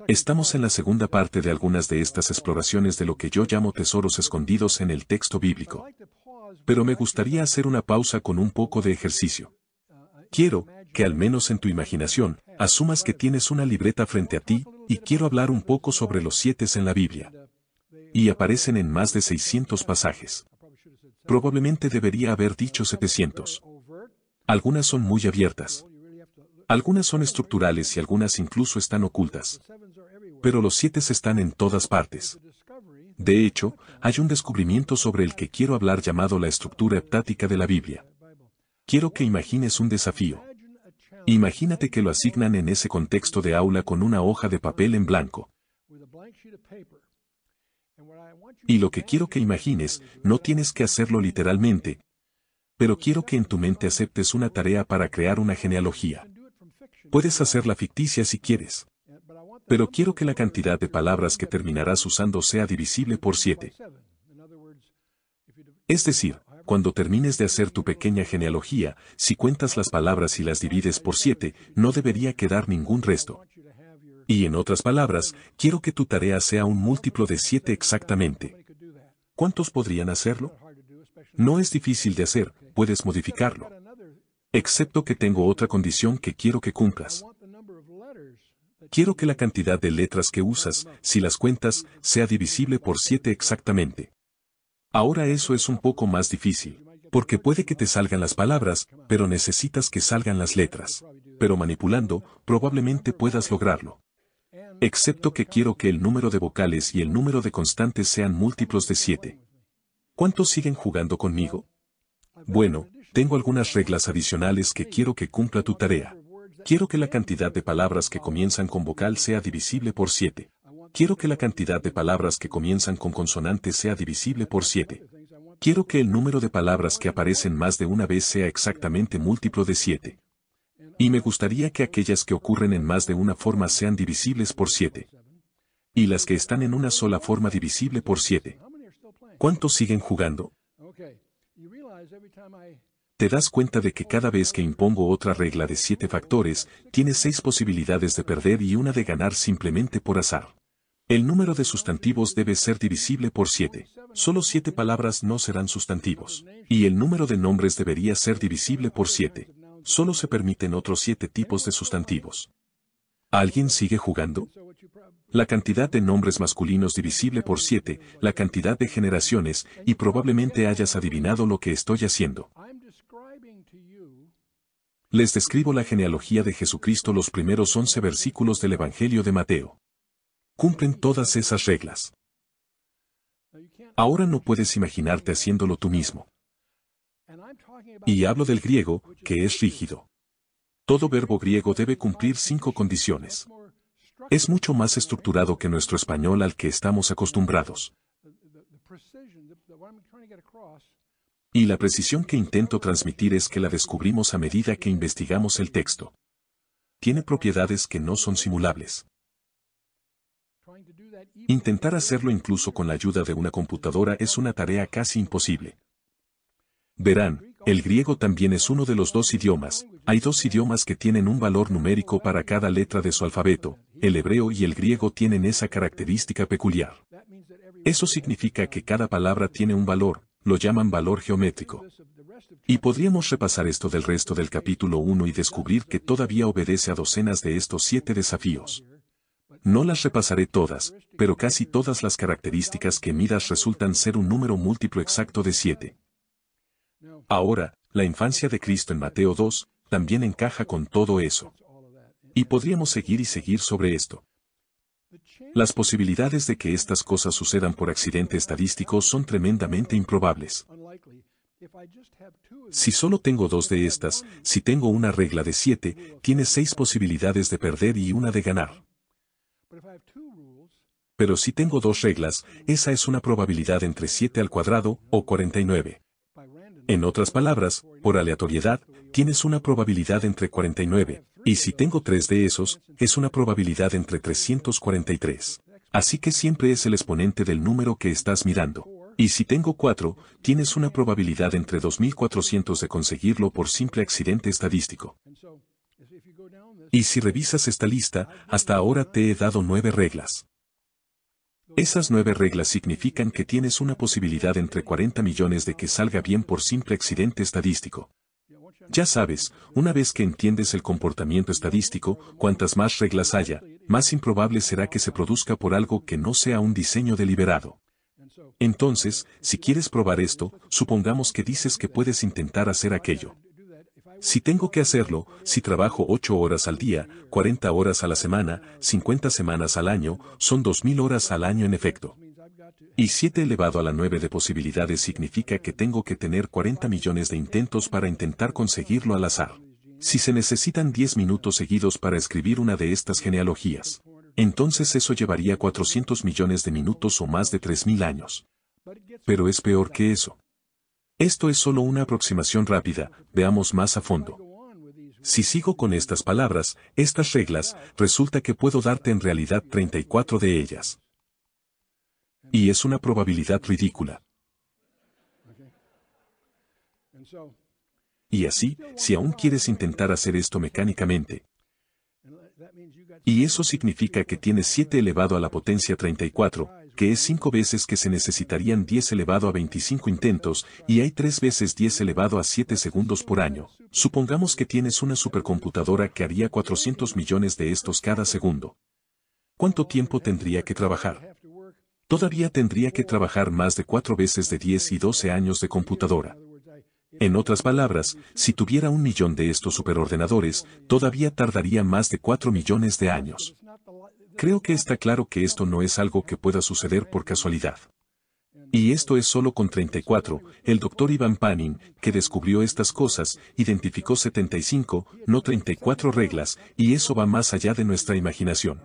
Estamos en la segunda parte de algunas de estas exploraciones de lo que yo llamo tesoros escondidos en el texto bíblico. Pero me gustaría hacer una pausa con un poco de ejercicio. Quiero que al menos en tu imaginación, asumas que tienes una libreta frente a ti, y quiero hablar un poco sobre los 7 en la Biblia. Y aparecen en más de 600 pasajes. Probablemente debería haber dicho 700. Algunas son muy abiertas. Algunas son estructurales y algunas incluso están ocultas. Pero los 7 están en todas partes. De hecho, hay un descubrimiento sobre el que quiero hablar llamado la estructura heptática de la Biblia. Quiero que imagines un desafío. Imagínate que lo asignan en ese contexto de aula con una hoja de papel en blanco. Y lo que quiero que imagines, no tienes que hacerlo literalmente, pero quiero que en tu mente aceptes una tarea para crear una genealogía. Puedes hacerla ficticia si quieres. Pero quiero que la cantidad de palabras que terminarás usando sea divisible por 7. Es decir, cuando termines de hacer tu pequeña genealogía, si cuentas las palabras y las divides por 7, no debería quedar ningún resto. Y en otras palabras, quiero que tu tarea sea un múltiplo de 7 exactamente. ¿Cuántos podrían hacerlo? No es difícil de hacer, puedes modificarlo. Excepto que tengo otra condición que quiero que cumplas. Quiero que la cantidad de letras que usas, si las cuentas, sea divisible por 7 exactamente. Ahora eso es un poco más difícil, porque puede que te salgan las palabras, pero necesitas que salgan las letras. Pero manipulando, probablemente puedas lograrlo. Excepto que quiero que el número de vocales y el número de constantes sean múltiplos de 7. ¿Cuántos siguen jugando conmigo? Bueno, tengo algunas reglas adicionales que quiero que cumpla tu tarea. Quiero que la cantidad de palabras que comienzan con vocal sea divisible por 7. Quiero que la cantidad de palabras que comienzan con consonantes sea divisible por 7. Quiero que el número de palabras que aparecen más de una vez sea exactamente múltiplo de 7. Y me gustaría que aquellas que ocurren en más de una forma sean divisibles por 7. Y las que están en una sola forma divisible por 7. ¿Cuántos siguen jugando? Te das cuenta de que cada vez que impongo otra regla de 7 factores, tienes 6 posibilidades de perder y una de ganar simplemente por azar. El número de sustantivos debe ser divisible por 7. Solo 7 palabras no serán sustantivos. Y el número de nombres debería ser divisible por 7. Solo se permiten otros 7 tipos de sustantivos. ¿Alguien sigue jugando? La cantidad de nombres masculinos divisible por 7, la cantidad de generaciones, y probablemente hayas adivinado lo que estoy haciendo. Les describo la genealogía de Jesucristo, los primeros 11 versículos del Evangelio de Mateo. Cumplen todas esas reglas. Ahora no puedes imaginarte haciéndolo tú mismo. Y hablo del griego, que es rígido. Todo verbo griego debe cumplir 5 condiciones. Es mucho más estructurado que nuestro español al que estamos acostumbrados. Y la precisión que intento transmitir es que la descubrimos a medida que investigamos el texto. Tiene propiedades que no son simulables. Intentar hacerlo incluso con la ayuda de una computadora es una tarea casi imposible. Verán, el griego también es uno de los 2 idiomas. Hay 2 idiomas que tienen un valor numérico para cada letra de su alfabeto. El hebreo y el griego tienen esa característica peculiar. Eso significa que cada palabra tiene un valor, lo llaman valor geométrico. Y podríamos repasar esto del resto del capítulo 1 y descubrir que todavía obedece a docenas de estos 7 desafíos. No las repasaré todas, pero casi todas las características que midas resultan ser un número múltiplo exacto de 7. Ahora, la infancia de Cristo en Mateo 2, también encaja con todo eso. Y podríamos seguir y seguir sobre esto. Las posibilidades de que estas cosas sucedan por accidente estadístico son tremendamente improbables. Si solo tengo 2 de estas, si tengo una regla de 7, tienes 6 posibilidades de perder y una de ganar. Pero si tengo 2 reglas, esa es una probabilidad entre 7 al cuadrado, o 49. En otras palabras, por aleatoriedad, tienes una probabilidad entre 49, y si tengo 3 de esos, es una probabilidad entre 343. Así que siempre es el exponente del número que estás mirando. Y si tengo 4, tienes una probabilidad entre 2400 de conseguirlo por simple accidente estadístico. Y si revisas esta lista, hasta ahora te he dado 9 reglas. Esas 9 reglas significan que tienes una posibilidad entre 40 millones de que salga bien por simple accidente estadístico. Ya sabes, una vez que entiendes el comportamiento estadístico, cuantas más reglas haya, más improbable será que se produzca por algo que no sea un diseño deliberado. Entonces, si quieres probar esto, supongamos que dices que puedes intentar hacer aquello. Si tengo que hacerlo, si trabajo 8 horas al día, 40 horas a la semana, 50 semanas al año, son 2000 horas al año en efecto. Y 7 elevado a la 9 de posibilidades significa que tengo que tener 40 millones de intentos para intentar conseguirlo al azar. Si se necesitan 10 minutos seguidos para escribir una de estas genealogías, entonces eso llevaría 400 millones de minutos o más de 3000 años. Pero es peor que eso. Esto es solo una aproximación rápida, veamos más a fondo. Si sigo con estas palabras, estas reglas, resulta que puedo darte en realidad 34 de ellas. Y es una probabilidad ridícula. Y así, si aún quieres intentar hacer esto mecánicamente, y eso significa que tienes 7 elevado a la potencia 34, que es 5 veces que se necesitarían 10 elevado a 25 intentos, y hay 3 veces 10 elevado a 7 segundos por año. Supongamos que tienes una supercomputadora que haría 400 millones de estos cada segundo. ¿Cuánto tiempo tendría que trabajar? Todavía tendría que trabajar más de 4 veces de 10 y 12 años de computadora. En otras palabras, si tuviera 1 millón de estos superordenadores, todavía tardaría más de 4 millones de años. Creo que está claro que esto no es algo que pueda suceder por casualidad. Y esto es solo con 34, el Dr. Ivan Panin, que descubrió estas cosas, identificó 75, no 34 reglas, y eso va más allá de nuestra imaginación.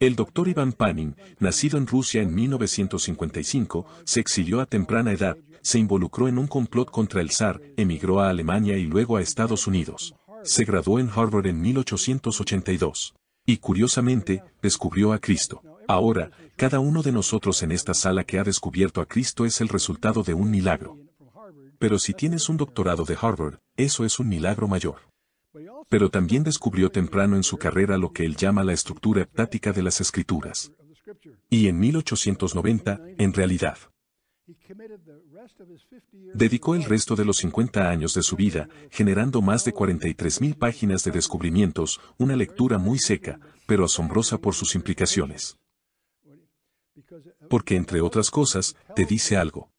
El Dr. Ivan Panin, nacido en Rusia en 1955, se exilió a temprana edad, se involucró en un complot contra el zar, emigró a Alemania y luego a Estados Unidos. Se graduó en Harvard en 1882. Y curiosamente, descubrió a Cristo. Ahora, cada uno de nosotros en esta sala que ha descubierto a Cristo es el resultado de un milagro. Pero si tienes un doctorado de Harvard, eso es un milagro mayor. Pero también descubrió temprano en su carrera lo que él llama la estructura heptática de las Escrituras. Y en 1890, en realidad, dedicó el resto de los 50 años de su vida, generando más de 43.000 páginas de descubrimientos, una lectura muy seca, pero asombrosa por sus implicaciones. Porque entre otras cosas, te dice algo.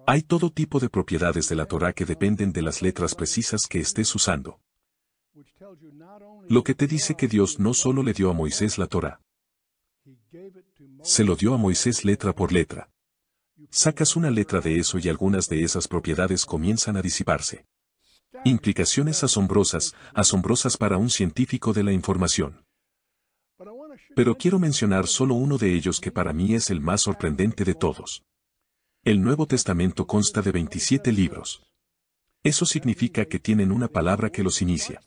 Hay todo tipo de propiedades de la Torá que dependen de las letras precisas que estés usando. Lo que te dice que Dios no solo le dio a Moisés la Torá, se lo dio a Moisés letra por letra. Sacas una letra de eso y algunas de esas propiedades comienzan a disiparse. Implicaciones asombrosas, asombrosas para un científico de la información. Pero quiero mencionar solo uno de ellos que para mí es el más sorprendente de todos. El Nuevo Testamento consta de 27 libros. Eso significa que tienen una palabra que los inicia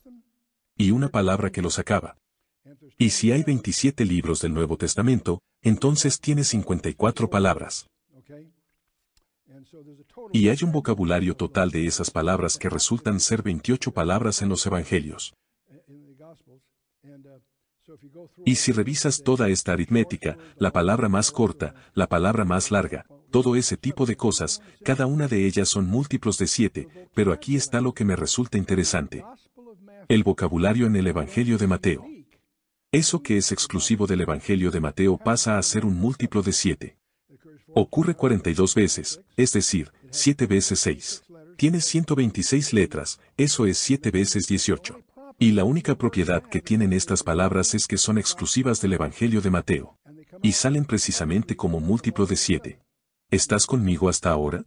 y una palabra que los acaba. Y si hay 27 libros del Nuevo Testamento, entonces tiene 54 palabras. Y hay un vocabulario total de esas palabras que resultan ser 28 palabras en los Evangelios. Y si revisas toda esta aritmética, la palabra más corta, la palabra más larga, todo ese tipo de cosas, cada una de ellas son múltiplos de 7, pero aquí está lo que me resulta interesante. El vocabulario en el Evangelio de Mateo. Eso que es exclusivo del Evangelio de Mateo pasa a ser un múltiplo de 7. Ocurre 42 veces, es decir, 7 veces 6. Tiene 126 letras, eso es 7 veces 18. Y la única propiedad que tienen estas palabras es que son exclusivas del Evangelio de Mateo. Y salen precisamente como múltiplo de 7. ¿Estás conmigo hasta ahora?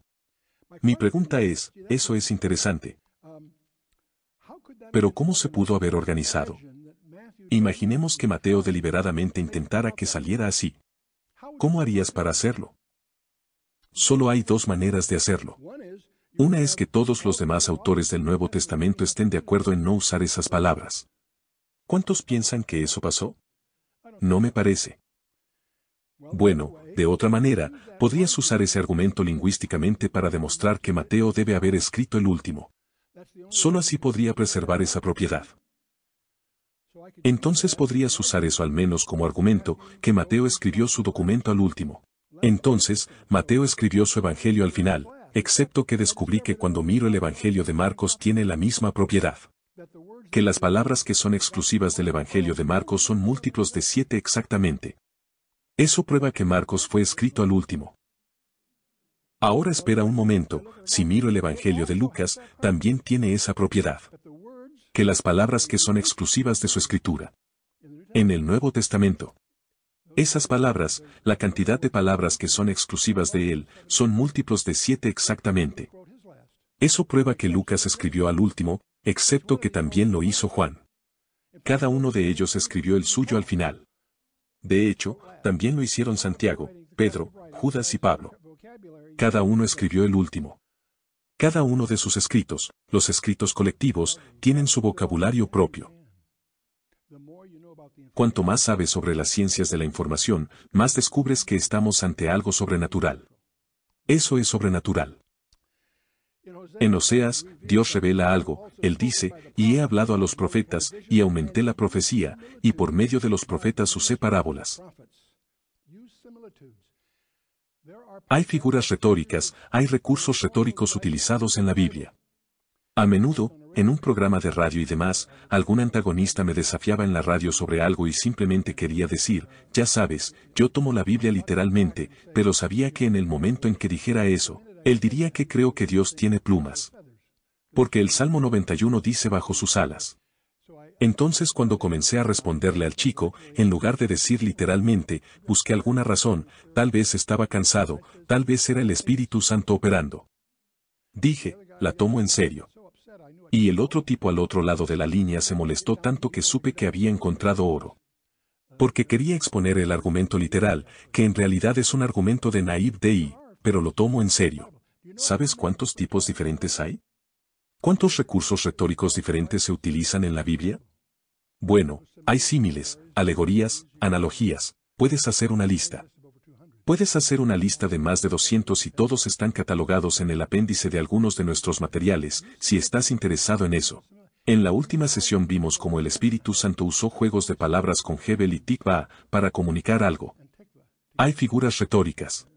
Mi pregunta es, eso es interesante. Pero ¿cómo se pudo haber organizado? Imaginemos que Mateo deliberadamente intentara que saliera así. ¿Cómo harías para hacerlo? Solo hay 2 maneras de hacerlo. Una es que todos los demás autores del Nuevo Testamento estén de acuerdo en no usar esas palabras. ¿Cuántos piensan que eso pasó? No me parece. Bueno, de otra manera, podrías usar ese argumento lingüísticamente para demostrar que Mateo debe haber escrito el último. Solo así podría preservar esa propiedad. Entonces podrías usar eso al menos como argumento, que Mateo escribió su documento al último. Entonces, Mateo escribió su evangelio al final, excepto que descubrí que cuando miro el evangelio de Marcos tiene la misma propiedad. Que las palabras que son exclusivas del evangelio de Marcos son múltiplos de 7 exactamente. Eso prueba que Marcos fue escrito al último. Ahora espera un momento, si miro el evangelio de Lucas, también tiene esa propiedad. Que las palabras que son exclusivas de su escritura. En el Nuevo Testamento. Esas palabras, la cantidad de palabras que son exclusivas de él, son múltiplos de 7 exactamente. Eso prueba que Lucas escribió al último, excepto que también lo hizo Juan. Cada uno de ellos escribió el suyo al final. De hecho, también lo hicieron Santiago, Pedro, Judas y Pablo. Cada uno escribió el último. Cada uno de sus escritos, los escritos colectivos, tienen su vocabulario propio. Cuanto más sabes sobre las ciencias de la información, más descubres que estamos ante algo sobrenatural. Eso es sobrenatural. En Oseas, Dios revela algo, Él dice, y he hablado a los profetas, y aumenté la profecía, y por medio de los profetas usé parábolas. Hay figuras retóricas, hay recursos retóricos utilizados en la Biblia. A menudo, en un programa de radio y demás, algún antagonista me desafiaba en la radio sobre algo y simplemente quería decir, ya sabes, yo tomo la Biblia literalmente, pero sabía que en el momento en que dijera eso, él diría que creo que Dios tiene plumas. Porque el Salmo 91 dice bajo sus alas. Entonces cuando comencé a responderle al chico, en lugar de decir literalmente, busqué alguna razón, tal vez estaba cansado, tal vez era el Espíritu Santo operando. Dije, la tomo en serio. Y el otro tipo al otro lado de la línea se molestó tanto que supe que había encontrado oro. Porque quería exponer el argumento literal, que en realidad es un argumento de Naive Dei, pero lo tomo en serio. ¿Sabes cuántos tipos diferentes hay? ¿Cuántos recursos retóricos diferentes se utilizan en la Biblia? Bueno, hay símiles, alegorías, analogías. Puedes hacer una lista. Puedes hacer una lista de más de 200 y todos están catalogados en el apéndice de algunos de nuestros materiales, si estás interesado en eso. En la última sesión vimos cómo el Espíritu Santo usó juegos de palabras con Hebel y Tikva para comunicar algo. Hay figuras retóricas.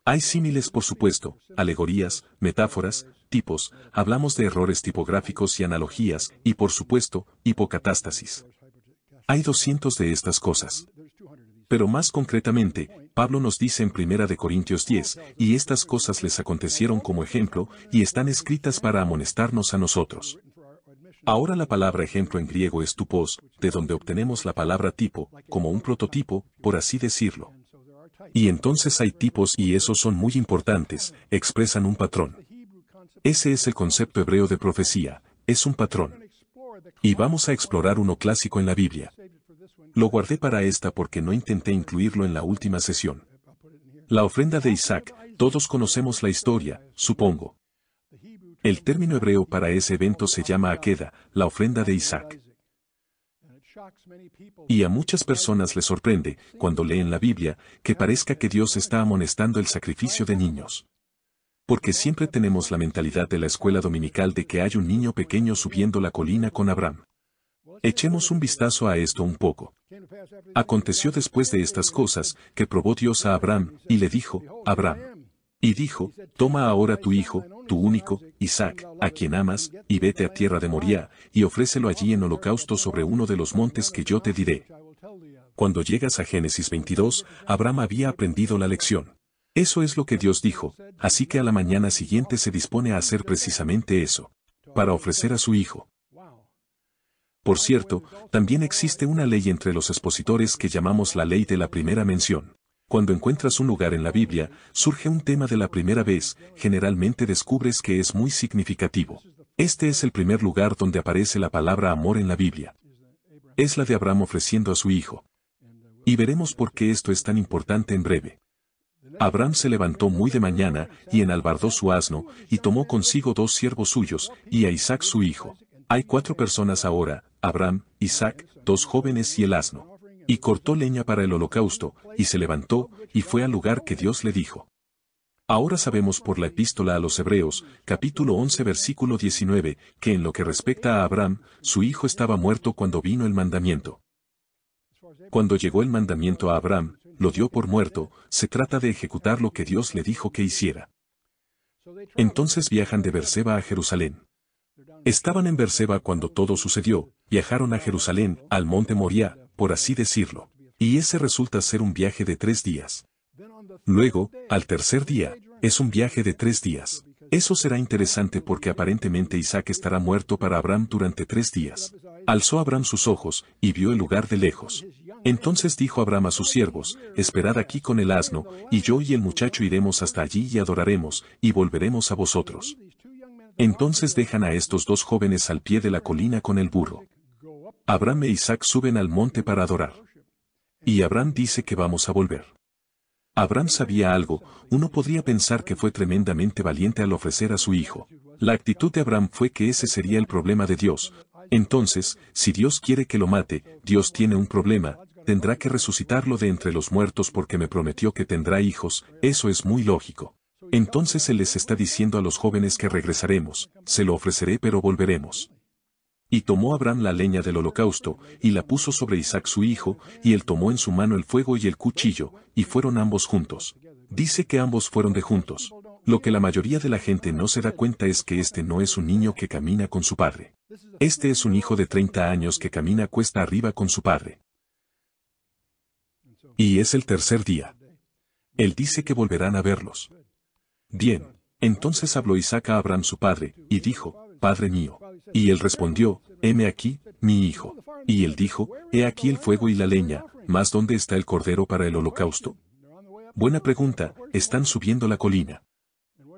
Hay símiles por supuesto, alegorías, metáforas, tipos, hablamos de errores tipográficos y analogías, y por supuesto, hipocatástasis. Hay 200 de estas cosas. Pero más concretamente, Pablo nos dice en 1 Corintios 10, y estas cosas les acontecieron como ejemplo, y están escritas para amonestarnos a nosotros. Ahora la palabra ejemplo en griego es tupos, de donde obtenemos la palabra tipo, como un prototipo, por así decirlo. Y entonces hay tipos y esos son muy importantes, expresan un patrón. Ese es el concepto hebreo de profecía, es un patrón. Y vamos a explorar uno clásico en la Biblia. Lo guardé para esta porque no intenté incluirlo en la última sesión. La ofrenda de Isaac, todos conocemos la historia, supongo. El término hebreo para ese evento se llama Akeda, la ofrenda de Isaac. Y a muchas personas les sorprende, cuando leen la Biblia, que parezca que Dios está amonestando el sacrificio de niños. Porque siempre tenemos la mentalidad de la escuela dominical de que hay un niño pequeño subiendo la colina con Abraham. Echemos un vistazo a esto un poco. Aconteció después de estas cosas, que probó Dios a Abraham, y le dijo, Abraham. Y dijo, toma ahora tu hijo, tu único, Isaac, a quien amas, y vete a tierra de Moriah, y ofrécelo allí en holocausto sobre uno de los montes que yo te diré. Cuando llegas a Génesis 22, Abraham había aprendido la lección. Eso es lo que Dios dijo, así que a la mañana siguiente se dispone a hacer precisamente eso, para ofrecer a su hijo. Por cierto, también existe una ley entre los expositores que llamamos la ley de la primera mención. Cuando encuentras un lugar en la Biblia, surge un tema de la primera vez, generalmente descubres que es muy significativo. Este es el primer lugar donde aparece la palabra amor en la Biblia. Es la de Abraham ofreciendo a su hijo. Y veremos por qué esto es tan importante en breve. Abraham se levantó muy de mañana, y enalbardó su asno, y tomó consigo 2 siervos suyos, y a Isaac su hijo. Hay 4 personas ahora, Abraham, Isaac, 2 jóvenes y el asno. Y cortó leña para el holocausto, y se levantó, y fue al lugar que Dios le dijo. Ahora sabemos por la epístola a los Hebreos, capítulo 11 versículo 19, que en lo que respecta a Abraham, su hijo estaba muerto cuando vino el mandamiento. Cuando llegó el mandamiento a Abraham, lo dio por muerto, se trata de ejecutar lo que Dios le dijo que hiciera. Entonces viajan de Berseba a Jerusalén. Estaban en Berseba cuando todo sucedió, viajaron a Jerusalén, al monte Moriah, por así decirlo. Y ese resulta ser un viaje de 3 días. Luego, al tercer día, es un viaje de 3 días. Eso será interesante porque aparentemente Isaac estará muerto para Abraham durante 3 días. Alzó Abraham sus ojos, y vio el lugar de lejos. Entonces dijo Abraham a sus siervos, esperad aquí con el asno, y yo y el muchacho iremos hasta allí y adoraremos, y volveremos a vosotros. Entonces dejan a estos 2 jóvenes al pie de la colina con el burro. Abraham e Isaac suben al monte para adorar. Y Abraham dice que vamos a volver. Abraham sabía algo, uno podría pensar que fue tremendamente valiente al ofrecer a su hijo. La actitud de Abraham fue que ese sería el problema de Dios. Entonces, si Dios quiere que lo mate, Dios tiene un problema, tendrá que resucitarlo de entre los muertos porque me prometió que tendrá hijos, eso es muy lógico. Entonces Él les está diciendo a los jóvenes que regresaremos, se lo ofreceré pero volveremos. Y tomó Abraham la leña del holocausto, y la puso sobre Isaac su hijo, y él tomó en su mano el fuego y el cuchillo, y fueron ambos juntos. Dice que ambos fueron de juntos. Lo que la mayoría de la gente no se da cuenta es que este no es un niño que camina con su padre. Este es un hijo de 30 años que camina cuesta arriba con su padre. Y es el tercer día. Él dice que volverán a verlos. Bien, entonces habló Isaac a Abraham su padre, y dijo, Padre mío. Y él respondió, heme aquí, mi hijo. Y él dijo, he aquí el fuego y la leña, mas ¿dónde está el cordero para el holocausto? Buena pregunta, están subiendo la colina.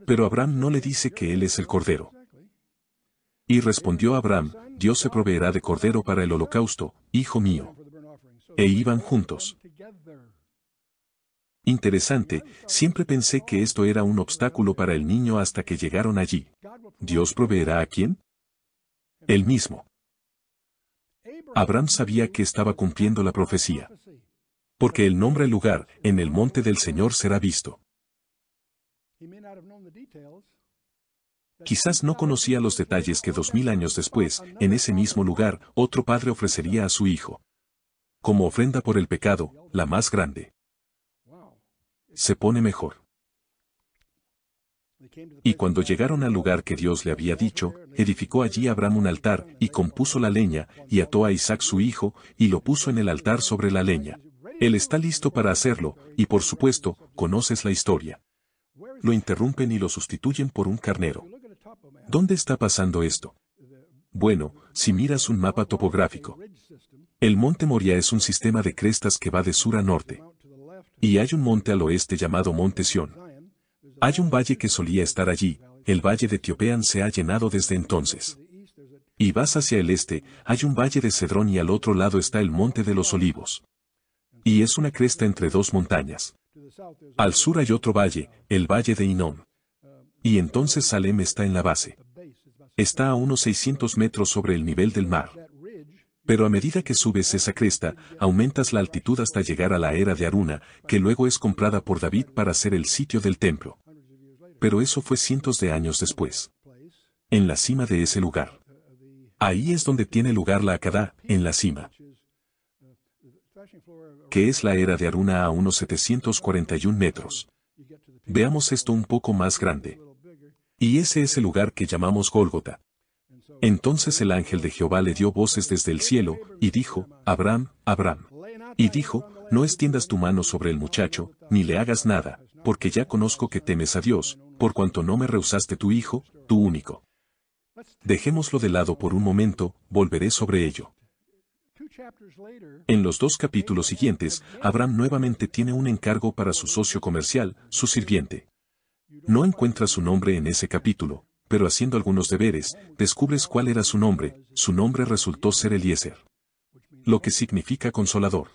Pero Abraham no le dice que él es el cordero. Y respondió Abraham, Dios se proveerá de cordero para el holocausto, hijo mío. E iban juntos. Interesante, siempre pensé que esto era un obstáculo para el niño hasta que llegaron allí. ¿Dios proveerá a quién? Él mismo. Abraham sabía que estaba cumpliendo la profecía. Porque él nombra el lugar, en el monte del Señor será visto. Quizás no conocía los detalles que 2000 años después, en ese mismo lugar, otro padre ofrecería a su hijo. Como ofrenda por el pecado, la más grande. Se pone mejor. Y cuando llegaron al lugar que Dios le había dicho, edificó allí Abraham un altar, y compuso la leña, y ató a Isaac su hijo, y lo puso en el altar sobre la leña. Él está listo para hacerlo, y por supuesto, conoces la historia. Lo interrumpen y lo sustituyen por un carnero. ¿Dónde está pasando esto? Bueno, si miras un mapa topográfico. El monte Moriah es un sistema de crestas que va de sur a norte. Y hay un monte al oeste llamado Monte Sión. Hay un valle que solía estar allí, el valle de Tiopeán se ha llenado desde entonces. Y vas hacia el este, hay un valle de Cedrón y al otro lado está el monte de los Olivos. Y es una cresta entre 2 montañas. Al sur hay otro valle, el valle de Hinnom. Y entonces Salem está en la base. Está a unos 600 metros sobre el nivel del mar. Pero a medida que subes esa cresta, aumentas la altitud hasta llegar a la era de Aruna, que luego es comprada por David para ser el sitio del templo. Pero eso fue cientos de años después. En la cima de ese lugar. Ahí es donde tiene lugar la Acadá, en la cima. Que es la era de Aruna a unos 741 metros. Veamos esto un poco más grande. Y ese es el lugar que llamamos Gólgota. Entonces el ángel de Jehová le dio voces desde el cielo, y dijo, Abraham, Abraham. Y dijo, no extiendas tu mano sobre el muchacho, ni le hagas nada, porque ya conozco que temes a Dios, por cuanto no me rehusaste tu hijo, tu único. Dejémoslo de lado por un momento, volveré sobre ello. En los 2 capítulos siguientes, Abraham nuevamente tiene un encargo para su socio comercial, su sirviente. No encuentra su nombre en ese capítulo, pero haciendo algunos deberes, descubres cuál era su nombre resultó ser Eliezer. Lo que significa consolador.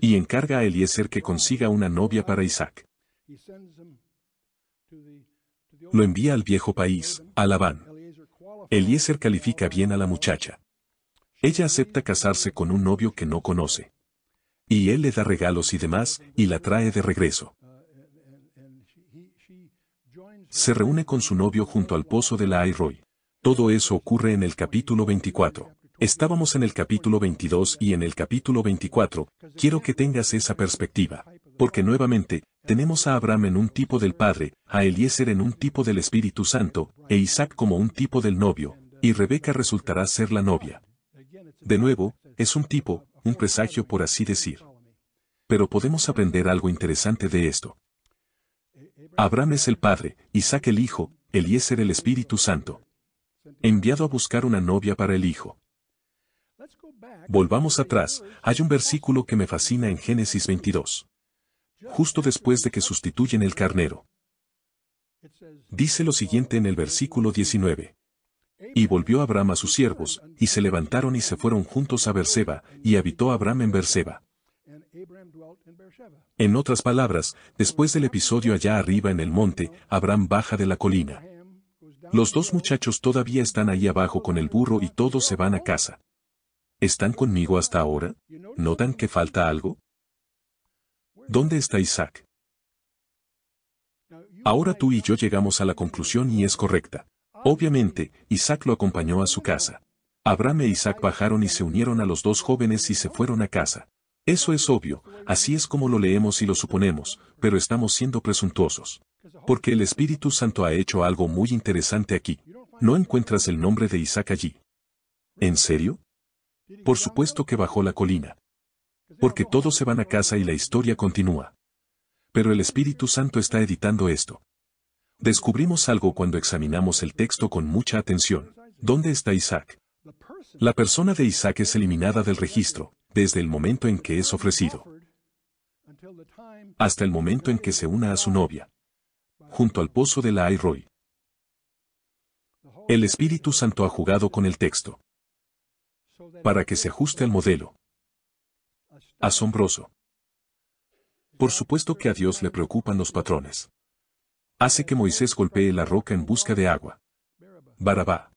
Y encarga a Eliezer que consiga una novia para Isaac. Lo envía al viejo país, a Labán. Eliezer califica bien a la muchacha. Ella acepta casarse con un novio que no conoce. Y él le da regalos y demás, y la trae de regreso. se reúne con su novio junto al pozo de la Roy. Todo eso ocurre en el capítulo 24. Estábamos en el capítulo 22 y en el capítulo 24, quiero que tengas esa perspectiva. Porque nuevamente, tenemos a Abraham en un tipo del Padre, a Eliezer en un tipo del Espíritu Santo, e Isaac como un tipo del novio, y Rebeca resultará ser la novia. De nuevo, es un tipo, un presagio por así decir. Pero podemos aprender algo interesante de esto. Abraham es el Padre, Isaac el Hijo, Eliezer el Espíritu Santo. Enviado a buscar una novia para el Hijo. Volvamos atrás, hay un versículo que me fascina en Génesis 22. Justo después de que sustituyen el carnero. Dice lo siguiente en el versículo 19. Y volvió Abraham a sus siervos, y se levantaron y se fueron juntos a Beerseba, y habitó Abraham en Beerseba. En otras palabras, después del episodio allá arriba en el monte, Abraham baja de la colina. Los dos muchachos todavía están ahí abajo con el burro y todos se van a casa. ¿Están conmigo hasta ahora? ¿Notan que falta algo? ¿Dónde está Isaac? Ahora tú y yo llegamos a la conclusión y es correcta. Obviamente, Isaac lo acompañó a su casa. Abraham e Isaac bajaron y se unieron a los dos jóvenes y se fueron a casa. Eso es obvio, así es como lo leemos y lo suponemos, pero estamos siendo presuntuosos. Porque el Espíritu Santo ha hecho algo muy interesante aquí. No encuentras el nombre de Isaac allí. ¿En serio? Por supuesto que bajó la colina. Porque todos se van a casa y la historia continúa. Pero el Espíritu Santo está editando esto. Descubrimos algo cuando examinamos el texto con mucha atención. ¿Dónde está Isaac? La persona de Isaac es eliminada del registro, desde el momento en que es ofrecido, hasta el momento en que se una a su novia, junto al pozo de la Roy. El Espíritu Santo ha jugado con el texto, para que se ajuste al modelo. Asombroso. Por supuesto que a Dios le preocupan los patrones. Hace que Moisés golpee la roca en busca de agua. Barabá.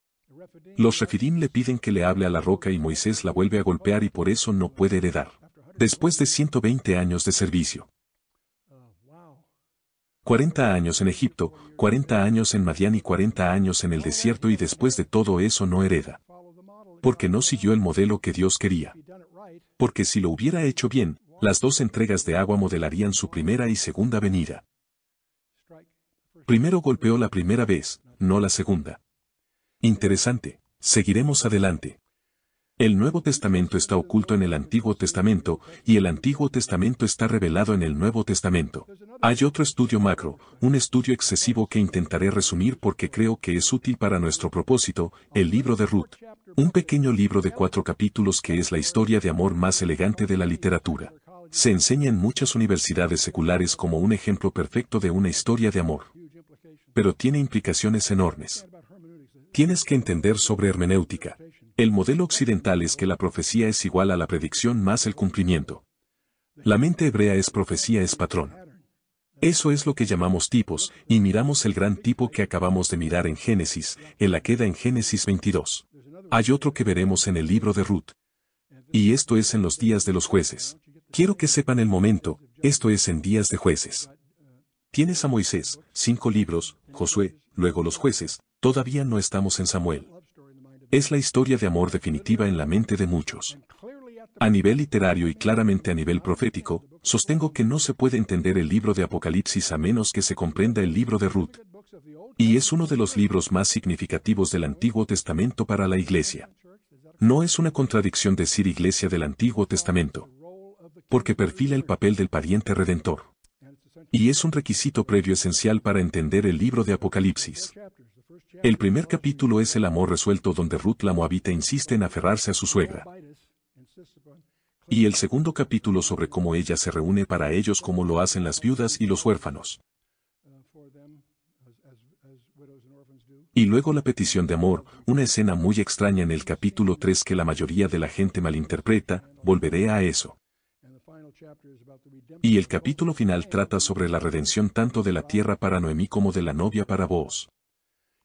Los refidim le piden que le hable a la roca y Moisés la vuelve a golpear y por eso no puede heredar. Después de 120 años de servicio. 40 años en Egipto, 40 años en Madián y 40 años en el desierto y después de todo eso no hereda. Porque no siguió el modelo que Dios quería. Porque si lo hubiera hecho bien, las dos entregas de agua modelarían su primera y segunda venida. Primero golpeó la primera vez, no la segunda. Interesante, seguiremos adelante. El Nuevo Testamento está oculto en el Antiguo Testamento, y el Antiguo Testamento está revelado en el Nuevo Testamento. Hay otro estudio macro, un estudio excesivo que intentaré resumir porque creo que es útil para nuestro propósito, el libro de Ruth. Un pequeño libro de 4 capítulos que es la historia de amor más elegante de la literatura. Se enseña en muchas universidades seculares como un ejemplo perfecto de una historia de amor. Pero tiene implicaciones enormes. Tienes que entender sobre hermenéutica. El modelo occidental es que la profecía es igual a la predicción más el cumplimiento. La mente hebrea es profecía es patrón. Eso es lo que llamamos tipos, y miramos el gran tipo que acabamos de mirar en Génesis, en la queda en Génesis 22. Hay otro que veremos en el libro de Ruth. Y esto es en los días de los jueces. Quiero que sepan el momento, esto es en días de jueces. Tienes a Moisés, 5 libros, Josué, luego los jueces, todavía no estamos en Samuel. Es la historia de amor definitiva en la mente de muchos. A nivel literario y claramente a nivel profético, sostengo que no se puede entender el libro de Apocalipsis a menos que se comprenda el libro de Ruth. Y es uno de los libros más significativos del Antiguo Testamento para la Iglesia. No es una contradicción decir Iglesia del Antiguo Testamento, porque perfila el papel del pariente redentor. Y es un requisito previo esencial para entender el libro de Apocalipsis. El primer capítulo es el amor resuelto donde Ruth la Moabita insiste en aferrarse a su suegra. Y el segundo capítulo sobre cómo ella se reúne para ellos como lo hacen las viudas y los huérfanos. Y luego la petición de amor, una escena muy extraña en el capítulo 3 que la mayoría de la gente malinterpreta, volveré a eso. Y el capítulo final trata sobre la redención tanto de la tierra para Noemí como de la novia para Booz.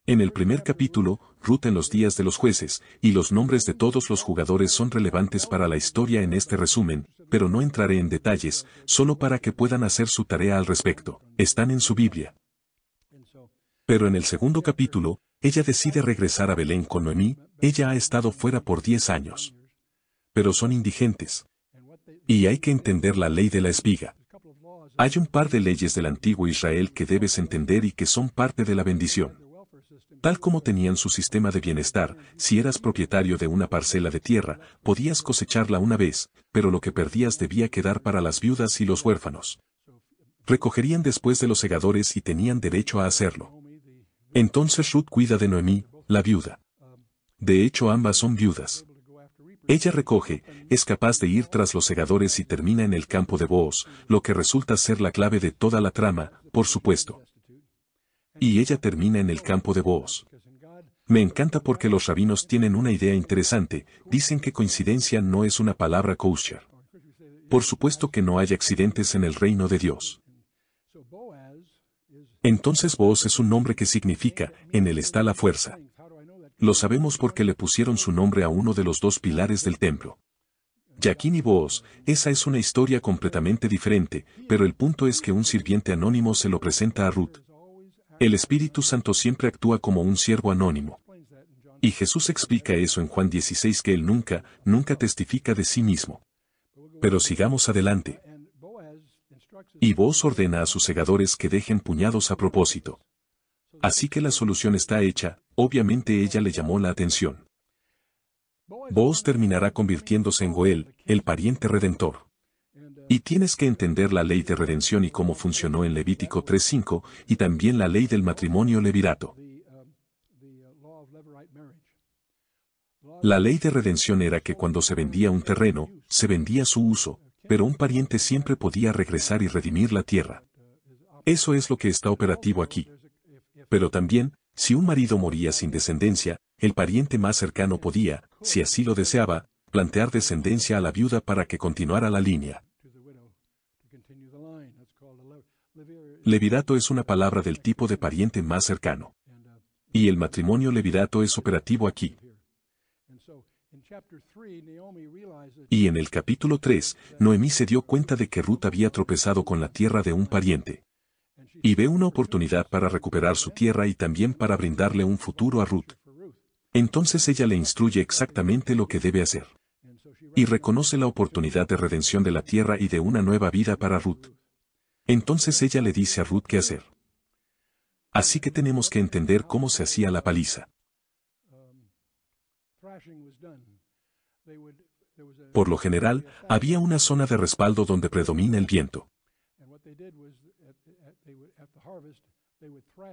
En el primer capítulo, Ruth en los días de los jueces, y los nombres de todos los jugadores son relevantes para la historia en este resumen, pero no entraré en detalles, solo para que puedan hacer su tarea al respecto. Están en su Biblia. Pero en el segundo capítulo, ella decide regresar a Belén con Noemí. Ella ha estado fuera por 10 años. Pero son indigentes. Y hay que entender la ley de la espiga. Hay un par de leyes del antiguo Israel que debes entender y que son parte de la bendición. Tal como tenían su sistema de bienestar, si eras propietario de una parcela de tierra, podías cosecharla una vez, pero lo que perdías debía quedar para las viudas y los huérfanos. Recogerían después de los segadores y tenían derecho a hacerlo. Entonces Ruth cuida de Noemí, la viuda. De hecho, ambas son viudas. Ella recoge, es capaz de ir tras los segadores y termina en el campo de Booz, lo que resulta ser la clave de toda la trama, por supuesto. Y ella termina en el campo de Booz. Me encanta porque los rabinos tienen una idea interesante, dicen que coincidencia no es una palabra kosher. Por supuesto que no hay accidentes en el reino de Dios. Entonces Booz es un nombre que significa, en él está la fuerza. Lo sabemos porque le pusieron su nombre a uno de los dos pilares del templo. Jaquín y Booz, esa es una historia completamente diferente, pero el punto es que un sirviente anónimo se lo presenta a Ruth. El Espíritu Santo siempre actúa como un siervo anónimo. Y Jesús explica eso en Juan 16 que él nunca testifica de sí mismo. Pero sigamos adelante. Y Booz ordena a sus segadores que dejen puñados a propósito. Así que la solución está hecha, obviamente ella le llamó la atención. Booz terminará convirtiéndose en Goel, el pariente redentor. Y tienes que entender la ley de redención y cómo funcionó en Levítico 3:5, y también la ley del matrimonio levirato. La ley de redención era que cuando se vendía un terreno, se vendía su uso, pero un pariente siempre podía regresar y redimir la tierra. Eso es lo que está operativo aquí. Pero también, si un marido moría sin descendencia, el pariente más cercano podía, si así lo deseaba, plantear descendencia a la viuda para que continuara la línea. Levirato es una palabra del tipo de pariente más cercano. Y el matrimonio levirato es operativo aquí. Y en el capítulo 3, Noemí se dio cuenta de que Ruth había tropezado con la tierra de un pariente. Y ve una oportunidad para recuperar su tierra y también para brindarle un futuro a Ruth. Entonces ella le instruye exactamente lo que debe hacer. Y reconoce la oportunidad de redención de la tierra y de una nueva vida para Ruth. Entonces ella le dice a Ruth qué hacer. Así que tenemos que entender cómo se hacía la paliza. Por lo general, había una zona de respaldo donde predomina el viento.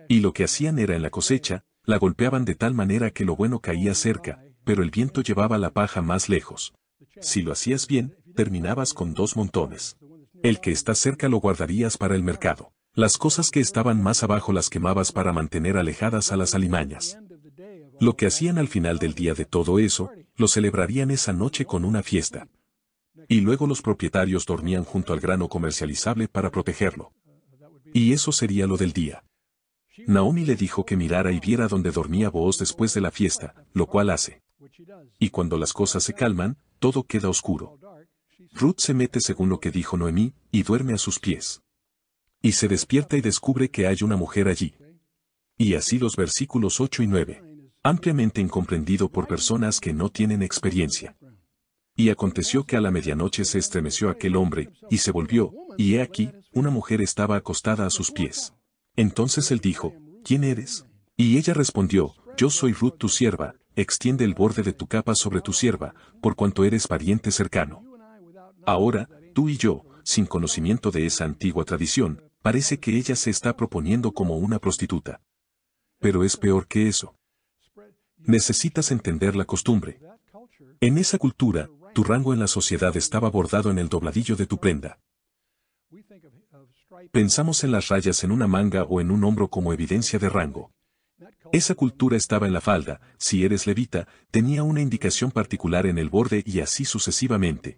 Y lo que hacían era en la cosecha, la golpeaban de tal manera que lo bueno caía cerca, pero el viento llevaba la paja más lejos. Si lo hacías bien, terminabas con 2 montones. El que está cerca lo guardarías para el mercado. Las cosas que estaban más abajo las quemabas para mantener alejadas a las alimañas. Lo que hacían al final del día de todo eso, lo celebrarían esa noche con una fiesta. Y luego los propietarios dormían junto al grano comercializable para protegerlo. Y eso sería lo del día. Naomi le dijo que mirara y viera dónde dormía Booz después de la fiesta, lo cual hace. Y cuando las cosas se calman, todo queda oscuro. Ruth se mete según lo que dijo Noemí, y duerme a sus pies. Y se despierta y descubre que hay una mujer allí. Y así los versículos 8 y 9. Ampliamente incomprendido por personas que no tienen experiencia. Y aconteció que a la medianoche se estremeció aquel hombre, y se volvió, y he aquí, una mujer estaba acostada a sus pies. Entonces él dijo, ¿quién eres? Y ella respondió, yo soy Ruth tu sierva, extiende el borde de tu capa sobre tu sierva, por cuanto eres pariente cercano. Ahora, tú y yo, sin conocimiento de esa antigua tradición, parece que ella se está proponiendo como una prostituta. Pero es peor que eso. Necesitas entender la costumbre. En esa cultura, tu rango en la sociedad estaba bordado en el dobladillo de tu prenda. Pensamos en las rayas en una manga o en un hombro como evidencia de rango. Esa cultura estaba en la falda, si eres levita, tenía una indicación particular en el borde y así sucesivamente.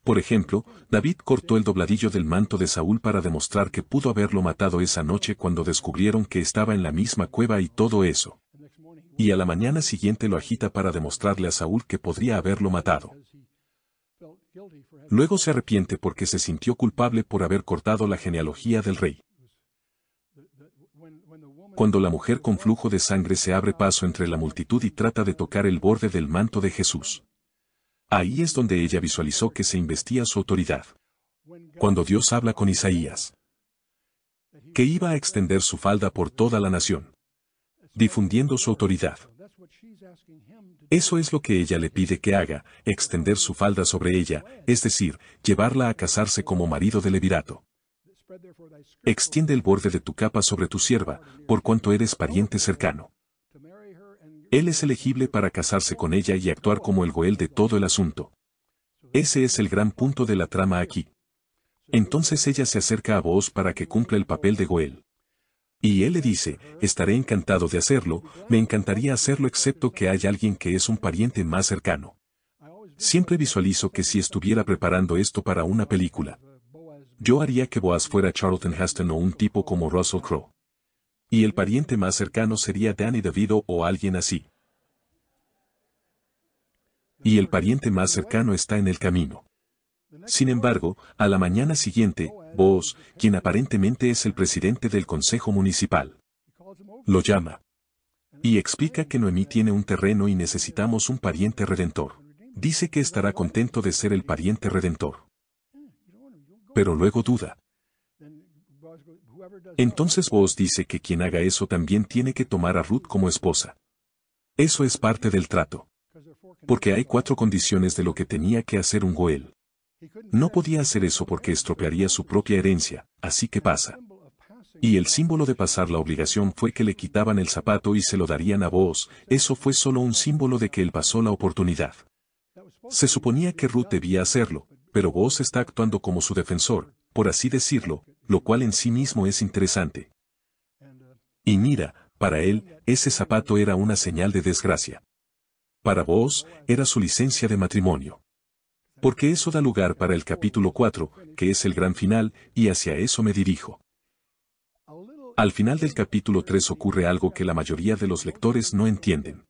Por ejemplo, David cortó el dobladillo del manto de Saúl para demostrar que pudo haberlo matado esa noche cuando descubrieron que estaba en la misma cueva y todo eso. Y a la mañana siguiente lo agita para demostrarle a Saúl que podría haberlo matado. Luego se arrepiente porque se sintió culpable por haber cortado la genealogía del rey. cuando la mujer con flujo de sangre se abre paso entre la multitud y trata de tocar el borde del manto de Jesús. Ahí es donde ella visualizó que se investía su autoridad. Cuando Dios habla con Isaías, que iba a extender su falda por toda la nación, difundiendo su autoridad. Eso es lo que ella le pide que haga, extender su falda sobre ella, es decir, llevarla a casarse como marido de levirato. Extiende el borde de tu capa sobre tu sierva, por cuanto eres pariente cercano. Él es elegible para casarse con ella y actuar como el goel de todo el asunto. Ese es el gran punto de la trama aquí. Entonces ella se acerca a Booz para que cumpla el papel de goel. Y él le dice, estaré encantado de hacerlo, me encantaría hacerlo excepto que hay alguien que es un pariente más cercano. Siempre visualizo que si estuviera preparando esto para una película, yo haría que Boaz fuera Charlton Heston o un tipo como Russell Crowe. Y el pariente más cercano sería Danny DeVito o alguien así. Y el pariente más cercano está en el camino. Sin embargo, a la mañana siguiente, Booz, quien aparentemente es el presidente del consejo municipal, lo llama y explica que Noemí tiene un terreno y necesitamos un pariente redentor. Dice que estará contento de ser el pariente redentor. Pero luego duda. Entonces Booz dice que quien haga eso también tiene que tomar a Ruth como esposa. Eso es parte del trato. Porque hay 4 condiciones de lo que tenía que hacer un goel. No podía hacer eso porque estropearía su propia herencia, así que pasa. Y el símbolo de pasar la obligación fue que le quitaban el zapato y se lo darían a Booz, eso fue solo un símbolo de que él pasó la oportunidad. Se suponía que Ruth debía hacerlo, pero Booz está actuando como su defensor, por así decirlo, lo cual en sí mismo es interesante. Y mira, para él, ese zapato era una señal de desgracia. Para Booz, era su licencia de matrimonio. Porque eso da lugar para el capítulo 4, que es el gran final, y hacia eso me dirijo. Al final del capítulo 3 ocurre algo que la mayoría de los lectores no entienden.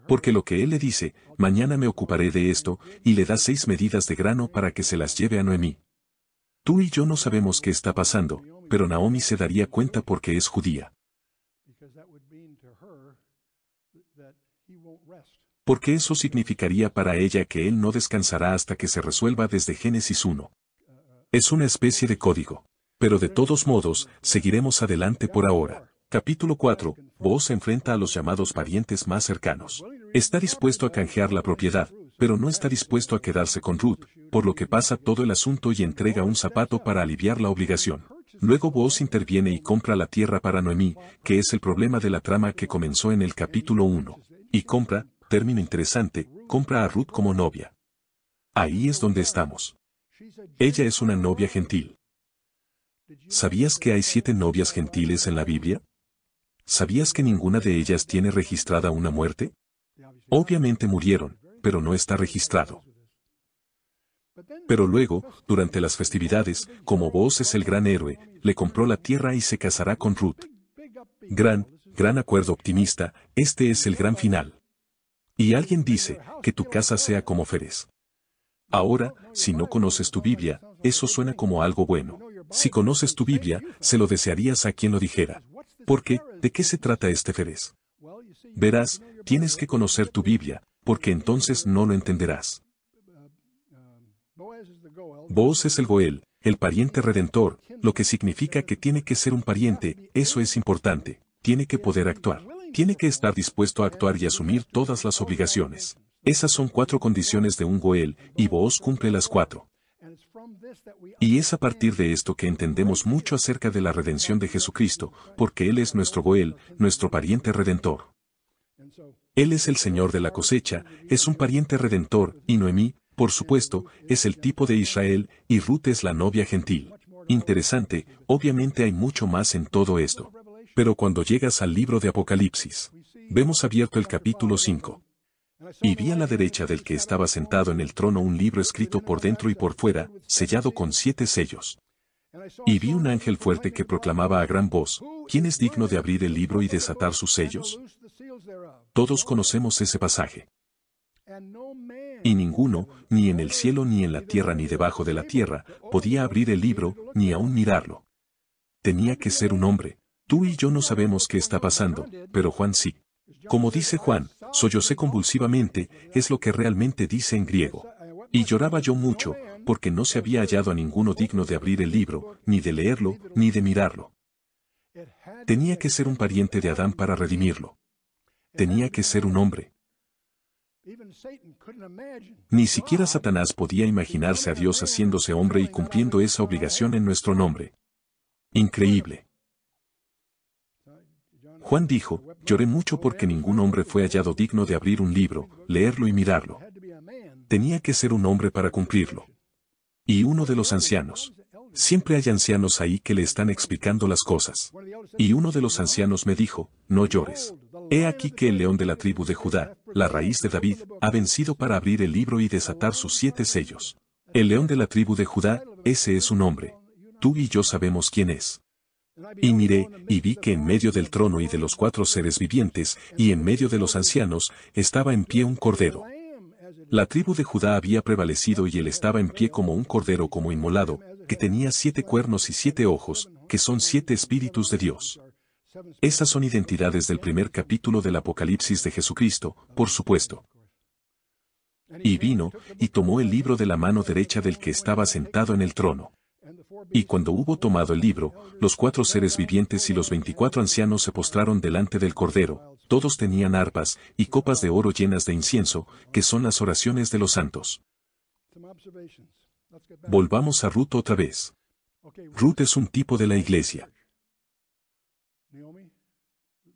Porque lo que él le dice, mañana me ocuparé de esto, y le da 6 medidas de grano para que se las lleve a Noemí. Tú y yo no sabemos qué está pasando, pero Naomi se daría cuenta porque es judía. Porque eso significaría para ella que él no descansará hasta que se resuelva desde Génesis 1. Es una especie de código. Pero de todos modos, seguiremos adelante por ahora. Capítulo 4. Booz se enfrenta a los llamados parientes más cercanos. Está dispuesto a canjear la propiedad, pero no está dispuesto a quedarse con Ruth, por lo que pasa todo el asunto y entrega un zapato para aliviar la obligación. Luego Booz interviene y compra la tierra para Noemí, que es el problema de la trama que comenzó en el capítulo 1. Y compra, término interesante, compra a Ruth como novia. Ahí es donde estamos. Ella es una novia gentil. ¿Sabías que hay 7 novias gentiles en la Biblia? ¿Sabías que ninguna de ellas tiene registrada una muerte? Obviamente murieron, pero no está registrado. Pero luego, durante las festividades, como Booz es el gran héroe, le compró la tierra y se casará con Ruth. Gran acuerdo optimista, este es el gran final. Y alguien dice, que tu casa sea como Ferez. Ahora, si no conoces tu Biblia, eso suena como algo bueno. Si conoces tu Biblia, se lo desearías a quien lo dijera. Porque, ¿de qué se trata este Ferez? Verás, tienes que conocer tu Biblia, porque entonces no lo entenderás. Booz es el goel, el pariente redentor, lo que significa que tiene que ser un pariente, eso es importante, tiene que poder actuar. Tiene que estar dispuesto a actuar y asumir todas las obligaciones. Esas son 4 condiciones de un goel, y Booz cumple las 4. Y es a partir de esto que entendemos mucho acerca de la redención de Jesucristo, porque Él es nuestro goel, nuestro pariente redentor. Él es el Señor de la cosecha, es un pariente redentor, y Noemí, por supuesto, es el tipo de Israel, y Ruth es la novia gentil. Interesante, obviamente hay mucho más en todo esto. Pero cuando llegas al libro de Apocalipsis, vemos abierto el capítulo 5. Y vi a la derecha del que estaba sentado en el trono un libro escrito por dentro y por fuera, sellado con 7 sellos. Y vi un ángel fuerte que proclamaba a gran voz, ¿quién es digno de abrir el libro y desatar sus sellos? Todos conocemos ese pasaje. Y ninguno, ni en el cielo ni en la tierra ni debajo de la tierra, podía abrir el libro, ni aún mirarlo. Tenía que ser un hombre. Tú y yo no sabemos qué está pasando, pero Juan sí. Como dice Juan, sollocé convulsivamente, es lo que realmente dice en griego. Y lloraba yo mucho, porque no se había hallado a ninguno digno de abrir el libro, ni de leerlo, ni de mirarlo. Tenía que ser un pariente de Adán para redimirlo. Tenía que ser un hombre. Ni siquiera Satanás podía imaginarse a Dios haciéndose hombre y cumpliendo esa obligación en nuestro nombre. Increíble. Juan dijo, lloré mucho porque ningún hombre fue hallado digno de abrir un libro, leerlo y mirarlo. Tenía que ser un hombre para cumplirlo. Y uno de los ancianos. Siempre hay ancianos ahí que le están explicando las cosas. Y uno de los ancianos me dijo, no llores. He aquí que el león de la tribu de Judá, la raíz de David, ha vencido para abrir el libro y desatar sus 7 sellos. El león de la tribu de Judá, ese es su nombre. Tú y yo sabemos quién es. Y miré, y vi que en medio del trono y de los 4 seres vivientes, y en medio de los ancianos, estaba en pie un cordero. La tribu de Judá había prevalecido y él estaba en pie como un cordero como inmolado, que tenía 7 cuernos y 7 ojos, que son 7 espíritus de Dios. Esas son identidades del primer capítulo del Apocalipsis de Jesucristo, por supuesto. Y vino, y tomó el libro de la mano derecha del que estaba sentado en el trono. Y cuando hubo tomado el libro, los 4 seres vivientes y los 24 ancianos se postraron delante del Cordero, todos tenían arpas y copas de oro llenas de incienso, que son las oraciones de los santos. Volvamos a Ruth otra vez. Ruth es un tipo de la iglesia.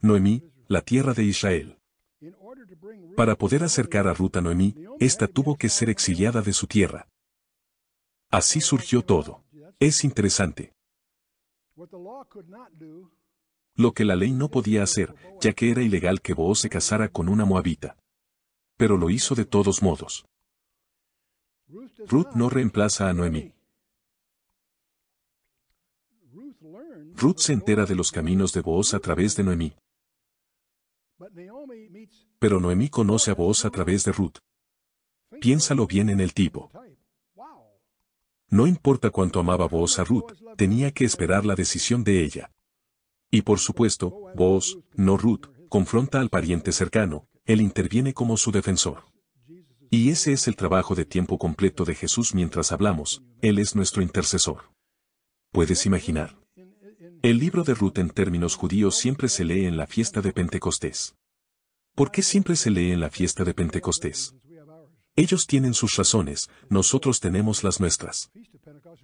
Noemí, la tierra de Israel. Para poder acercar a Ruth a Noemí, ésta tuvo que ser exiliada de su tierra. Así surgió todo. Es interesante. Lo que la ley no podía hacer, ya que era ilegal que Booz se casara con una moabita. Pero lo hizo de todos modos. Ruth no reemplaza a Noemí. Ruth se entera de los caminos de Booz a través de Noemí. Pero Noemí conoce a Booz a través de Ruth. Piénsalo bien en el tipo. No importa cuánto amaba Booz a Ruth, tenía que esperar la decisión de ella. Y por supuesto, Booz, no Ruth, confronta al pariente cercano, él interviene como su defensor. Y ese es el trabajo de tiempo completo de Jesús mientras hablamos, él es nuestro intercesor. ¿Puedes imaginar? El libro de Ruth en términos judíos siempre se lee en la fiesta de Pentecostés. ¿Por qué siempre se lee en la fiesta de Pentecostés? Ellos tienen sus razones, nosotros tenemos las nuestras.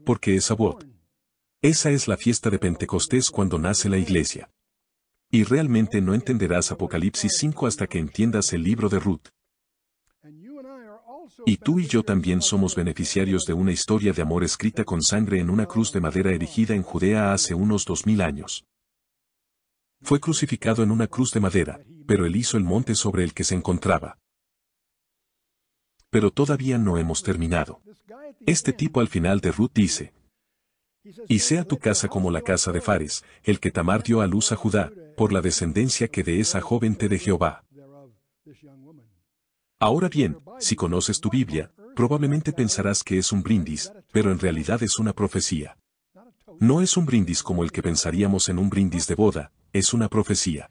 Porque es Shavuot. Esa es la fiesta de Pentecostés cuando nace la iglesia. Y realmente no entenderás Apocalipsis 5 hasta que entiendas el libro de Ruth. Y tú y yo también somos beneficiarios de una historia de amor escrita con sangre en una cruz de madera erigida en Judea hace unos 2000 años. Fue crucificado en una cruz de madera, pero él hizo el monte sobre el que se encontraba. Pero todavía no hemos terminado. Este tipo al final de Ruth dice, y sea tu casa como la casa de Fares, el que Tamar dio a luz a Judá, por la descendencia que de esa joven te de Jehová. Ahora bien, si conoces tu Biblia, probablemente pensarás que es un brindis, pero en realidad es una profecía. No es un brindis como el que pensaríamos en un brindis de boda, es una profecía.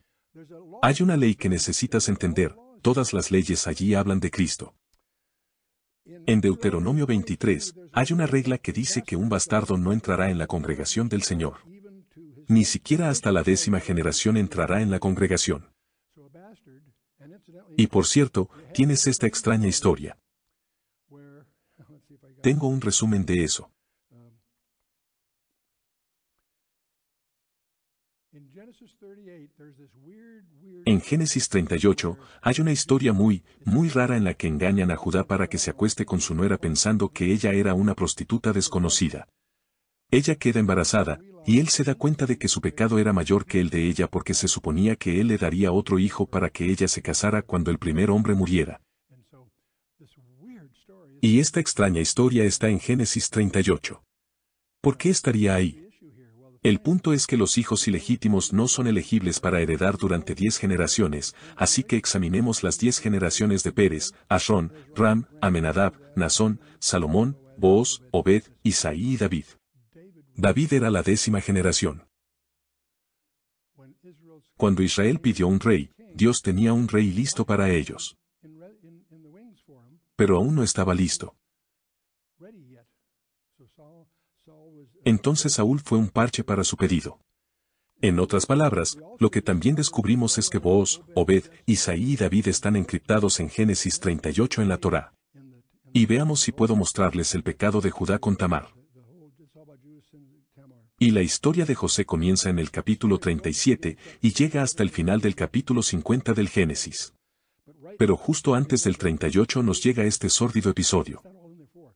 Hay una ley que necesitas entender, todas las leyes allí hablan de Cristo. En Deuteronomio 23, hay una regla que dice que un bastardo no entrará en la congregación del Señor. Ni siquiera hasta la 10ª generación entrará en la congregación. Y por cierto, tienes esta extraña historia. Tengo un resumen de eso. En Génesis 38, hay una historia muy rara en la que engañan a Judá para que se acueste con su nuera pensando que ella era una prostituta desconocida. Ella queda embarazada, y él se da cuenta de que su pecado era mayor que el de ella porque se suponía que él le daría otro hijo para que ella se casara cuando el primer hombre muriera. Y esta extraña historia está en Génesis 38. ¿Por qué estaría ahí? El punto es que los hijos ilegítimos no son elegibles para heredar durante 10 generaciones, así que examinemos las 10 generaciones de Pérez, Asrón, Ram, Amenadab, Nasón, Salomón, Booz, Obed, Isaí y David. David era la 10ª generación. Cuando Israel pidió un rey, Dios tenía un rey listo para ellos. Pero aún no estaba listo. Entonces Saúl fue un parche para su pedido. En otras palabras, lo que también descubrimos es que Booz, Obed, Isaí y David están encriptados en Génesis 38 en la Torá. Y veamos si puedo mostrarles el pecado de Judá con Tamar. Y la historia de José comienza en el capítulo 37 y llega hasta el final del capítulo 50 del Génesis. Pero justo antes del 38 nos llega este sórdido episodio.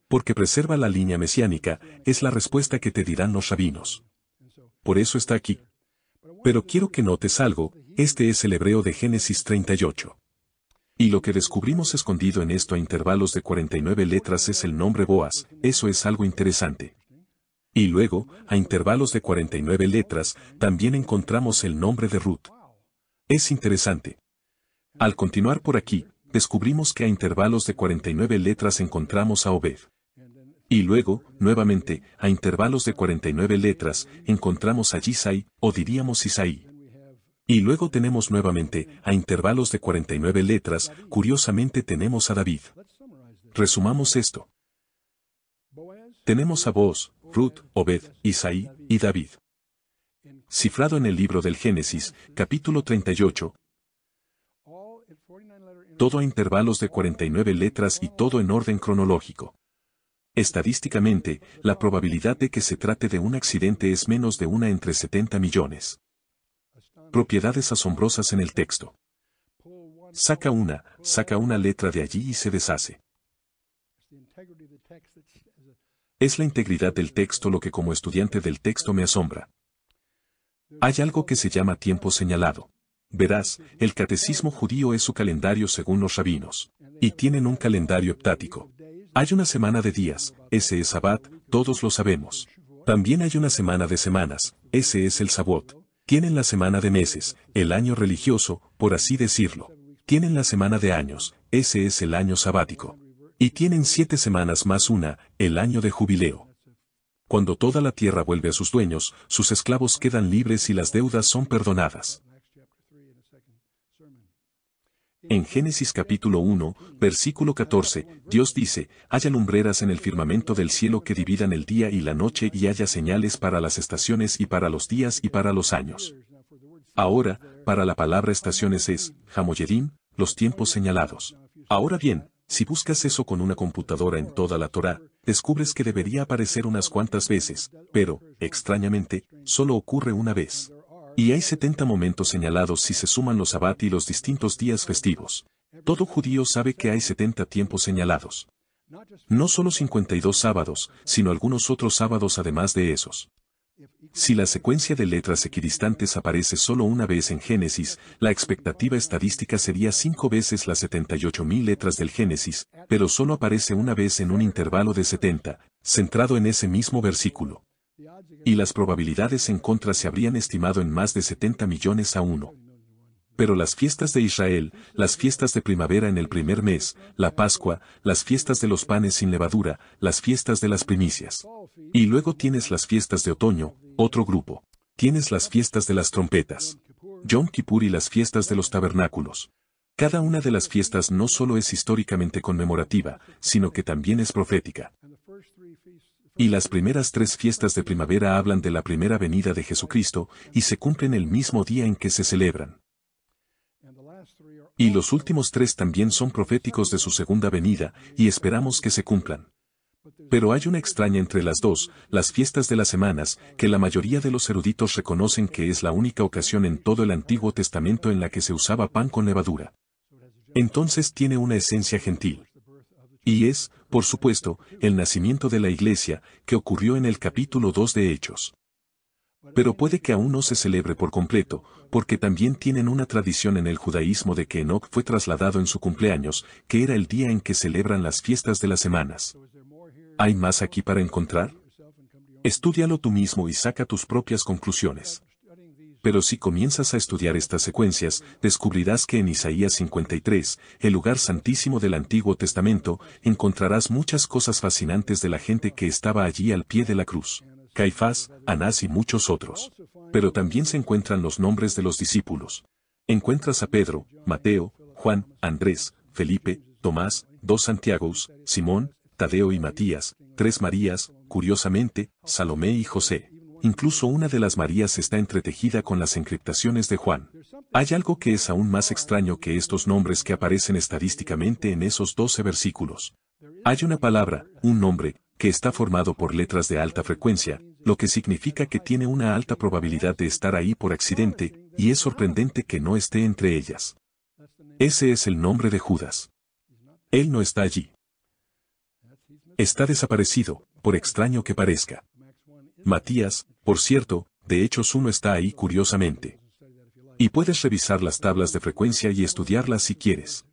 Porque preserva la línea mesiánica, es la respuesta que te dirán los rabinos. Por eso está aquí. Pero quiero que notes algo, este es el hebreo de Génesis 38. Y lo que descubrimos escondido en esto a intervalos de 49 letras es el nombre Boaz, eso es algo interesante. Y luego, a intervalos de 49 letras, también encontramos el nombre de Ruth. Es interesante. Al continuar por aquí, descubrimos que a intervalos de 49 letras encontramos a Obed. Y luego, nuevamente, a intervalos de 49 letras, encontramos a Yisai, o diríamos Isaí. Y luego tenemos nuevamente, a intervalos de 49 letras, curiosamente tenemos a David. Resumamos esto. Tenemos a Booz, Ruth, Obed, Isaí, y David. Cifrado en el libro del Génesis, capítulo 38, todo a intervalos de 49 letras y todo en orden cronológico. Estadísticamente, la probabilidad de que se trate de un accidente es menos de 1 entre 70 millones. Propiedades asombrosas en el texto. Saca una letra de allí y se deshace. Es la integridad del texto lo que como estudiante del texto me asombra. Hay algo que se llama tiempo señalado. Verás, el catecismo judío es su calendario según los rabinos. Y tienen un calendario heptático. Hay una semana de días, ese es Sabbat, todos lo sabemos. También hay una semana de semanas, ese es el Sabot. Tienen la semana de meses, el año religioso, por así decirlo. Tienen la semana de años, ese es el año sabático. Y tienen 7 semanas más una, el año de jubileo. Cuando toda la tierra vuelve a sus dueños, sus esclavos quedan libres y las deudas son perdonadas. En Génesis capítulo 1, versículo 14, Dios dice, haya lumbreras en el firmamento del cielo que dividan el día y la noche y haya señales para las estaciones y para los días y para los años. Ahora, para la palabra estaciones es, Hamoyedim, los tiempos señalados. Ahora bien, si buscas eso con una computadora en toda la Torá, descubres que debería aparecer unas cuantas veces, pero, extrañamente, solo ocurre una vez. Y hay 70 momentos señalados si se suman los Sabbat y los distintos días festivos. Todo judío sabe que hay 70 tiempos señalados. No solo 52 sábados, sino algunos otros sábados además de esos. Si la secuencia de letras equidistantes aparece solo una vez en Génesis, la expectativa estadística sería 5 veces las 78.000 letras del Génesis, pero solo aparece una vez en un intervalo de 70, centrado en ese mismo versículo. Y las probabilidades en contra se habrían estimado en más de 70 millones a 1. Pero las fiestas de Israel, las fiestas de primavera en el primer mes, la Pascua, las fiestas de los panes sin levadura, las fiestas de las primicias. Y luego tienes las fiestas de otoño, otro grupo. Tienes las fiestas de las trompetas. Yom Kippur y las fiestas de los tabernáculos. Cada una de las fiestas no solo es históricamente conmemorativa, sino que también es profética. Y las primeras 3 fiestas de primavera hablan de la primera venida de Jesucristo, y se cumplen el mismo día en que se celebran. Y los últimos 3 también son proféticos de su segunda venida, y esperamos que se cumplan. Pero hay una extraña entre las dos, las fiestas de las semanas, que la mayoría de los eruditos reconocen que es la única ocasión en todo el Antiguo Testamento en la que se usaba pan con levadura. Entonces tiene una esencia gentil. Y es, por supuesto, el nacimiento de la Iglesia, que ocurrió en el capítulo 2 de Hechos. Pero puede que aún no se celebre por completo, porque también tienen una tradición en el judaísmo de que Enoc fue trasladado en su cumpleaños, que era el día en que celebran las fiestas de las semanas. ¿Hay más aquí para encontrar? Estúdialo tú mismo y saca tus propias conclusiones. Pero si comienzas a estudiar estas secuencias, descubrirás que en Isaías 53, el lugar santísimo del Antiguo Testamento, encontrarás muchas cosas fascinantes de la gente que estaba allí al pie de la cruz. Caifás, Anás y muchos otros. Pero también se encuentran los nombres de los discípulos. Encuentras a Pedro, Mateo, Juan, Andrés, Felipe, Tomás, 2 Santiagos, Simón, Tadeo y Matías, 3 Marías, curiosamente, Salomé y José. Incluso una de las Marías está entretejida con las encriptaciones de Juan. Hay algo que es aún más extraño que estos nombres que aparecen estadísticamente en esos 12 versículos. Hay una palabra, un nombre, que está formado por letras de alta frecuencia, lo que significa que tiene una alta probabilidad de estar ahí por accidente, y es sorprendente que no esté entre ellas. Ese es el nombre de Judas. Él no está allí. Está desaparecido, por extraño que parezca. Matías, por cierto, de Hechos 1 está ahí curiosamente. Y puedes revisar las tablas de frecuencia y estudiarlas si quieres.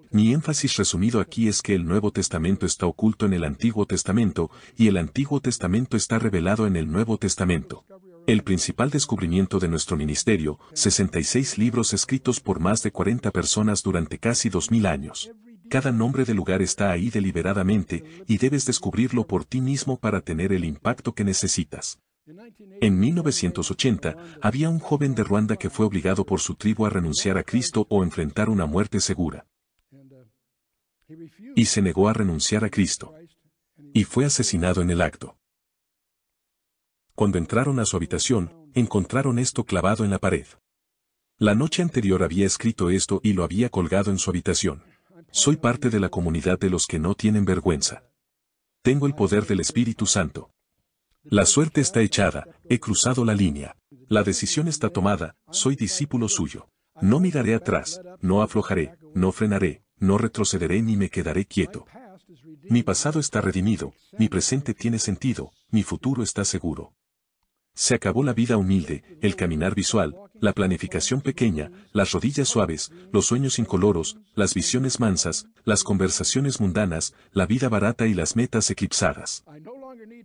Mi énfasis resumido aquí es que el Nuevo Testamento está oculto en el Antiguo Testamento, y el Antiguo Testamento está revelado en el Nuevo Testamento. El principal descubrimiento de nuestro ministerio, 66 libros escritos por más de 40 personas durante casi 2000 años. Cada nombre de lugar está ahí deliberadamente, y debes descubrirlo por ti mismo para tener el impacto que necesitas. En 1980, había un joven de Ruanda que fue obligado por su tribu a renunciar a Cristo o enfrentar una muerte segura. Y se negó a renunciar a Cristo. Y fue asesinado en el acto. Cuando entraron a su habitación, encontraron esto clavado en la pared. La noche anterior había escrito esto y lo había colgado en su habitación. Soy parte de la comunidad de los que no tienen vergüenza. Tengo el poder del Espíritu Santo. La suerte está echada, he cruzado la línea. La decisión está tomada, soy discípulo suyo. No miraré atrás, no aflojaré, no frenaré, no retrocederé ni me quedaré quieto. Mi pasado está redimido, mi presente tiene sentido, mi futuro está seguro. Se acabó la vida humilde, el caminar visual, la planificación pequeña, las rodillas suaves, los sueños incoloros, las visiones mansas, las conversaciones mundanas, la vida barata y las metas eclipsadas.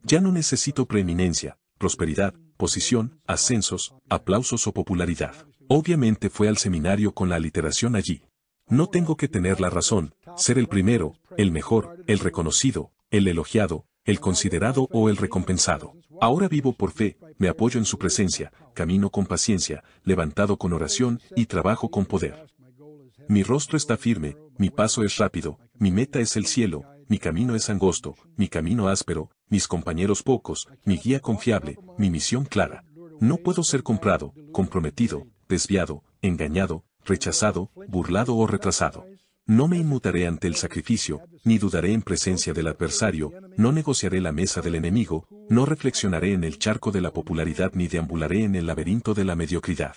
Ya no necesito preeminencia, prosperidad, posición, ascensos, aplausos o popularidad. Obviamente fue al seminario con la aliteración allí. No tengo que tener la razón, ser el primero, el mejor, el reconocido, el elogiado, el considerado o el recompensado. Ahora vivo por fe, me apoyo en su presencia, camino con paciencia, levantado con oración y trabajo con poder. Mi rostro está firme, mi paso es rápido, mi meta es el cielo, mi camino es angosto, mi camino áspero, mis compañeros pocos, mi guía confiable, mi misión clara. No puedo ser comprado, comprometido, desviado, engañado, rechazado, burlado o retrasado. No me inmutaré ante el sacrificio, ni dudaré en presencia del adversario, no negociaré la mesa del enemigo, no reflexionaré en el charco de la popularidad ni deambularé en el laberinto de la mediocridad.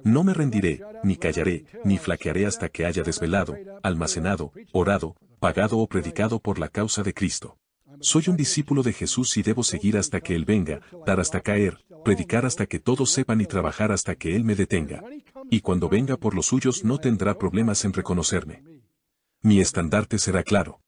No me rendiré, ni callaré, ni flaquearé hasta que haya desvelado, almacenado, orado, pagado o predicado por la causa de Cristo. Soy un discípulo de Jesús y debo seguir hasta que Él venga, dar hasta caer, predicar hasta que todos sepan y trabajar hasta que Él me detenga. Y cuando venga por los suyos no tendrá problemas en reconocerme. Mi estandarte será claro.